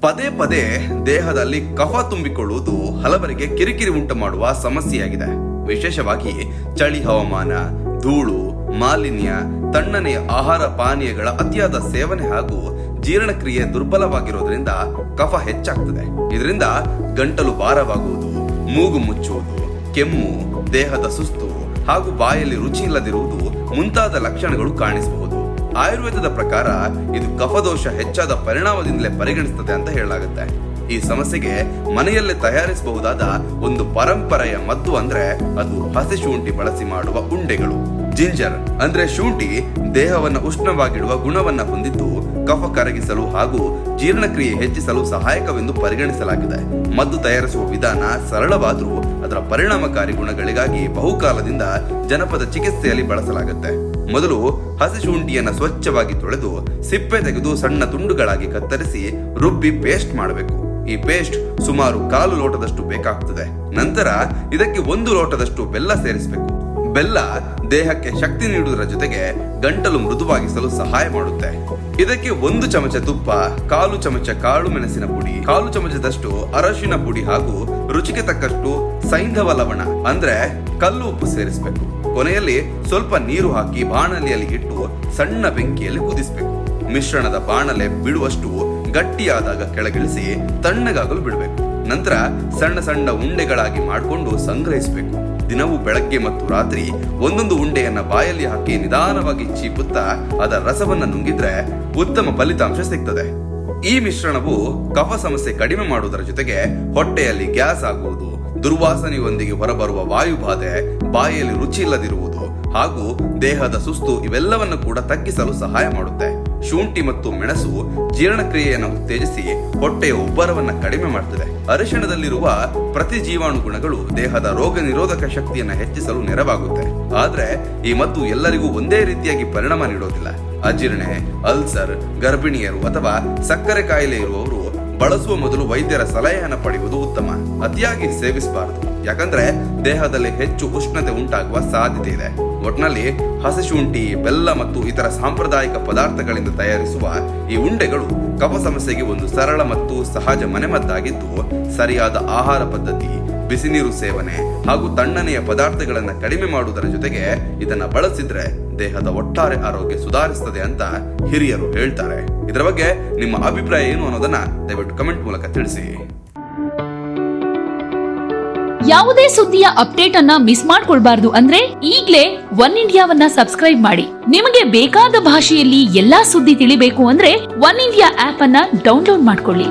ಪದೇ ಪದೇ ದೇಹದಲ್ಲಿ ಕಫ ತುಂಬಿಕೊಳ್ಳುವುದು ಹಲವರಿಗೆ ಕಿರಿಕಿರಿ ಉಂಟು ಮಾಡುವ ಸಮಸ್ಯೆಯಾಗಿದೆ. ವಿಶೇಷವಾಗಿ ಚಳಿ ಹವಾಮಾನ, ಧೂಳು, ಮಾಲಿನ್ಯ, ತಣ್ಣನೆಯ ಆಹಾರ ಪಾನೀಯಗಳ ಅತಿಯಾದ ಸೇವನೆ ಹಾಗೂ ಜೀರ್ಣಕ್ರಿಯೆ ದುರ್ಬಲವಾಗಿರೋದ್ರಿಂದ ಕಫ ಹೆಚ್ಚಾಗ್ತದೆ. ಇದರಿಂದ ಗಂಟಲು ಭಾರವಾಗುವುದು, ಮೂಗು ಮುಚ್ಚುವುದು, ಕೆಮ್ಮು, ದೇಹದ ಸುಸ್ತು ಹಾಗೂ ಬಾಯಲ್ಲಿ ರುಚಿ ಇಲ್ಲದಿರುವುದು ಮುಂತಾದ ಲಕ್ಷಣಗಳು ಕಾಣಿಸಬಹುದು. ಆಯುರ್ವೇದದ ಪ್ರಕಾರ ಇದು ಕಫದೋಷ ಹೆಚ್ಚಾದ ಪರಿಣಾಮದಿಂದಲೇ ಪರಿಗಣಿಸುತ್ತದೆ ಅಂತ ಹೇಳಲಾಗುತ್ತೆ. ಈ ಸಮಸ್ಯೆಗೆ ಮನೆಯಲ್ಲೇ ತಯಾರಿಸಬಹುದಾದ ಒಂದು ಪರಂಪರೆಯ ಮದ್ದು ಅಂದ್ರೆ ಅದು ಹಸಿ ಶುಂಠಿ ಬಳಸಿ ಮಾಡುವ ಉಂಡೆಗಳು. ಜಿಂಜರ್ ಅಂದ್ರೆ ಶುಂಠಿ ದೇಹವನ್ನು ಉಷ್ಣವಾಗಿಡುವ ಗುಣವನ್ನ ಹೊಂದಿದ್ದು ಕಫ ಕರಗಿಸಲು ಹಾಗೂ ಜೀರ್ಣಕ್ರಿಯೆ ಹೆಚ್ಚಿಸಲು ಸಹಾಯಕವೆಂದು ಪರಿಗಣಿಸಲಾಗಿದೆ. ಮದ್ದು ತಯಾರಿಸುವ ವಿಧಾನ ಸರಳವಾದರೂ ಅದರ ಪರಿಣಾಮಕಾರಿ ಗುಣಗಳಿಗಾಗಿ ಬಹುಕಾಲದಿಂದ ಜನಪದ ಚಿಕಿತ್ಸೆಯಲ್ಲಿ ಬಳಸಲಾಗುತ್ತೆ. ಮೊದಲು ಹಸಿ ಶುಂಠಿಯನ್ನು ಸ್ವಚ್ಛವಾಗಿ ತೊಳೆದು ಸಿಪ್ಪೆ ತೆಗೆದು ಸಣ್ಣ ತುಂಡುಗಳಾಗಿ ಕತ್ತರಿಸಿ ರುಬ್ಬಿ ಪೇಸ್ಟ್ ಮಾಡಬೇಕು. ಈ ಪೇಸ್ಟ್ ಸುಮಾರು 1/4 ಲೋಟದಷ್ಟು ಬೇಕಾಗ್ತದೆ. ನಂತರ ಇದಕ್ಕೆ 1 ಲೋಟದಷ್ಟು ಬೆಲ್ಲ ಸೇರಿಸಬೇಕು. ಬೆಲ್ಲ ದೇಹಕ್ಕೆ ಶಕ್ತಿ ನೀಡುವುದರ ಜೊತೆಗೆ ಗಂಟಲು ಮೃದುವಾಗಿಸಲು ಸಹಾಯ ಮಾಡುತ್ತೆ. ಇದಕ್ಕೆ 1 ಚಮಚ ತುಪ್ಪ, 1/4 ಚಮಚ ಕಾಳು ಮೆಣಸಿನ ಪುಡಿ, 1/4 ಚಮಚದಷ್ಟು ಅರಶಿನ ಪುಡಿ ಹಾಗೂ ರುಚಿಗೆ ತಕ್ಕಷ್ಟು ಸೈಂಧವ ಲವಣ ಅಂದ್ರೆ ಕಲ್ಲು ಉಪ್ಪು ಸೇರಿಸಬೇಕು. ಕೊನೆಯಲ್ಲಿ ಸ್ವಲ್ಪ ನೀರು ಹಾಕಿ ಬಾಣಲೆಯಲ್ಲಿ ಇಟ್ಟು ಸಣ್ಣ ಬೆಂಕಿಯಲ್ಲಿ ಕುದಿಸಬೇಕು. ಮಿಶ್ರಣದ ಬಾಣಲೆ ಬಿಡುವಷ್ಟು ಗಟ್ಟಿಯಾದಾಗ ಕೆಳಗಿಳಿಸಿ ತಣ್ಣಗಾಗಲು ಬಿಡಬೇಕು. ನಂತರ ಸಣ್ಣ ಸಣ್ಣ ಉಂಡೆಗಳಾಗಿ ಮಾಡಿಕೊಂಡು ಸಂಗ್ರಹಿಸಬೇಕು. ದಿನವೂ ಬೆಳಗ್ಗೆ ಮತ್ತು ರಾತ್ರಿ ಒಂದೊಂದು ಉಂಡೆಯನ್ನ ಬಾಯಲ್ಲಿ ಹಾಕಿ ನಿಧಾನವಾಗಿ ಚೀಪುತ್ತಾ ಅದರ ರಸವನ್ನ ನುಂಗಿದ್ರೆ ಉತ್ತಮ ಫಲಿತಾಂಶ ಸಿಗ್ತದೆ. ಈ ಮಿಶ್ರಣವು ಕಫ ಸಮಸ್ಯೆ ಕಡಿಮೆ ಮಾಡುವುದರ ಜೊತೆಗೆ ಹೊಟ್ಟೆಯಲ್ಲಿ ಗ್ಯಾಸ್ ಆಗುವುದು, ದುರ್ವಾಸನೆಯೊಂದಿಗೆ ಹೊರಬರುವ ವಾಯುಬಾಧೆ, ಬಾಯಲ್ಲಿ ರುಚಿ ಇಲ್ಲದಿರುವುದು ಹಾಗೂ ದೇಹದ ಸುಸ್ತು ಇವೆಲ್ಲವನ್ನು ಕೂಡ ತಗ್ಗಿಸಲು ಸಹಾಯ ಮಾಡುತ್ತೆ. ಶುಂಠಿ ಮತ್ತು ಮೆಣಸು ಜೀರ್ಣಕ್ರಿಯೆಯನ್ನು ಉತ್ತೇಜಿಸಿ ಹೊಟ್ಟೆಯ ಉಬ್ಬರವನ್ನ ಕಡಿಮೆ ಮಾಡ್ತದೆ. ಅರಿಶಿಣದಲ್ಲಿರುವ ಪ್ರತಿ ಜೀವಾಣು ಗುಣಗಳು ದೇಹದ ರೋಗ ನಿರೋಧಕ ಶಕ್ತಿಯನ್ನು ಹೆಚ್ಚಿಸಲು ನೆರವಾಗುತ್ತೆ. ಆದ್ರೆ ಈ ಮದ್ದು ಎಲ್ಲರಿಗೂ ಒಂದೇ ರೀತಿಯಾಗಿ ಪರಿಣಾಮ ನೀಡೋದಿಲ್ಲ. ಅಜೀರ್ಣೆ, ಅಲ್ಸರ್, ಗರ್ಭಿಣಿಯರು ಅಥವಾ ಸಕ್ಕರೆ ಕಾಯಿಲೆ ಇರುವವರು ಬಳಸುವ ಮೊದಲು ವೈದ್ಯರ ಸಲಹೆಯನ್ನು ಪಡೆಯುವುದು ಉತ್ತಮ. ಅತಿಯಾಗಿ ಸೇವಿಸಬಾರದು, ಯಾಕಂದ್ರೆ ದೇಹದಲ್ಲಿ ಹೆಚ್ಚು ಉಷ್ಣತೆ ಉಂಟಾಗುವ ಸಾಧ್ಯತೆ ಇದೆ. ಒಟ್ನಲ್ಲಿ ಹಸಿ ಶುಂಠಿ, ಬೆಲ್ಲ ಮತ್ತು ಇತರ ಸಾಂಪ್ರದಾಯಿಕ ಪದಾರ್ಥಗಳಿಂದ ತಯಾರಿಸುವ ಈ ಉಂಡೆಗಳು ಕಫ ಸಮಸ್ಯೆಗೆ ಒಂದು ಸರಳ ಮತ್ತು ಸಹಜ ಮನೆಮದ್ದಾಗಿದ್ದು, ಸರಿಯಾದ ಆಹಾರ ಪದ್ಧತಿ, ಬಿಸಿ ನೀರು ಸೇವನೆ ಹಾಗೂ ತಣ್ಣನೆಯ ಪದಾರ್ಥಗಳನ್ನು ಕಡಿಮೆ ಮಾಡುವುದರ ಜೊತೆಗೆ ಇದನ್ನ ಬಳಸಿದ್ರೆ ದೇಹದ ಒಟ್ಟಾರೆ ಆರೋಗ್ಯ ಸುಧಾರಿಸುತ್ತದೆ ಅಂತ ಹಿರಿಯರು ಹೇಳ್ತಾರೆ. ಇದರ ಬಗ್ಗೆ ನಿಮ್ಮ ಅಭಿಪ್ರಾಯ ಏನು ಅನ್ನೋದನ್ನ ದಯವಿಟ್ಟು ಕಮೆಂಟ್ ಮೂಲಕ ತಿಳಿಸಿ. ಯಾವುದೇ ಸುದ್ದಿಯ ಅಪ್ಡೇಟ್ ಅನ್ನ ಮಿಸ್ ಮಾಡ್ಕೊಳ್ಬಾರ್ದು ಅಂದ್ರೆ ಈಗ್ಲೇ ಒನ್ ಇಂಡಿಯಾವನ್ನ ಸಬ್ಸ್ಕ್ರೈಬ್ ಮಾಡಿ. ನಿಮಗೆ ಬೇಕಾದ ಭಾಷೆಯಲ್ಲಿ ಎಲ್ಲಾ ಸುದ್ದಿ ತಿಳಿಬೇಕು ಅಂದ್ರೆ ಒನ್ ಇಂಡಿಯಾ ಆಪ್ ಅನ್ನ ಡೌನ್ಲೋಡ್ ಮಾಡ್ಕೊಳ್ಳಿ.